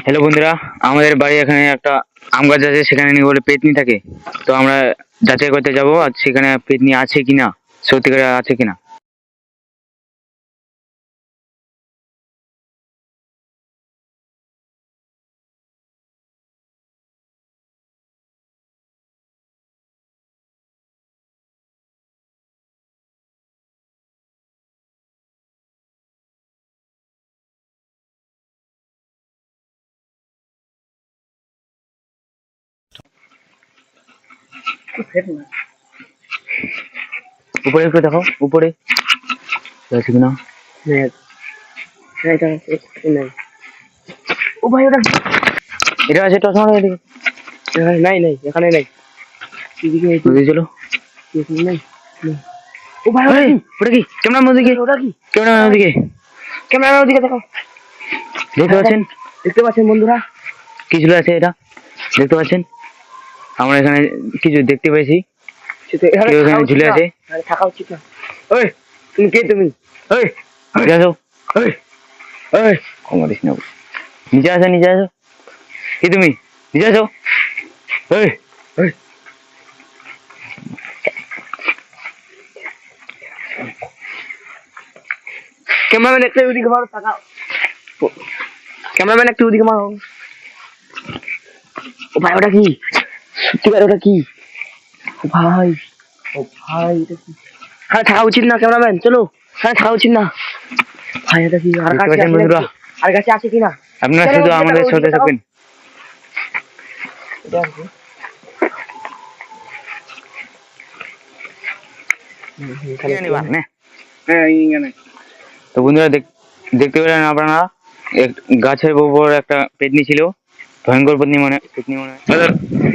Hello বন্ধুরা, আমাদের বাড়ি এখানে একটা আম গাছ আছে, সেখানে নিয়ে বলে পেতনি থাকে। তো আমরা যাচাই করতে যাব আর সেখানে পেতনি আছে কিনা, সত্যিকারে আছে কিনা। উপরে একটু দেখো, উপরে আছে কিনা। ও ভাই, ওটা এটা আছে, টস মারো এদিকে। নাই নাই এখানে নাই। ওদিকে চলো। নাই। ও ভাই ওটা কি? ক্যামেরার মধ্যে কি? ওটা কি? ক্যামেরার মধ্যে ক্যামেরার ওদিকে দেখো। দেখতে পাচ্ছেন? দেখতে পাচ্ছেন বন্ধুরা? কি ছিল আছে এটা? দেখতে পাচ্ছেন? আমরা এখানে কিছু দেখতে পেয়েছি। এখানে কেউ এখানে ঝুলে আছে। থাকা উচিত না। ওই তুমি কে? তুমি ওই নিচে আসো। ওই ওই কমারিস না, নিচে আসো, নিচে আসো। কি তুমি? নিচে আসো। ওই ওই ক্যামেরাম্যান একটা ওদিকে মারো, টাকা। ক্যামেরাম্যান একটা ওদিকে মারো। ও ভাই ওটা কি? সত্যি ভাই ওটা কি? ও ভাই, ও ভাই এটা কি? হ্যাঁ থাকা উচিত না ক্যামেরাম্যান, চলো। হ্যাঁ থাকা উচিত না ভাই। এটা কি? আর কাছে আছে বন্ধুরা, আর কাছে আছে কিনা? আপনারা চলো, শুধু ওদিকে আমাদের তাকাও, সাথে ওদিকে তাকাও। থাকবেন। এটা আছে। তো বন্ধুরা, দেখতে পেলেন আপনারা, গাছের উপর একটা পেতনি ছিল, ভয়ঙ্কর পেতনি মনে হয়।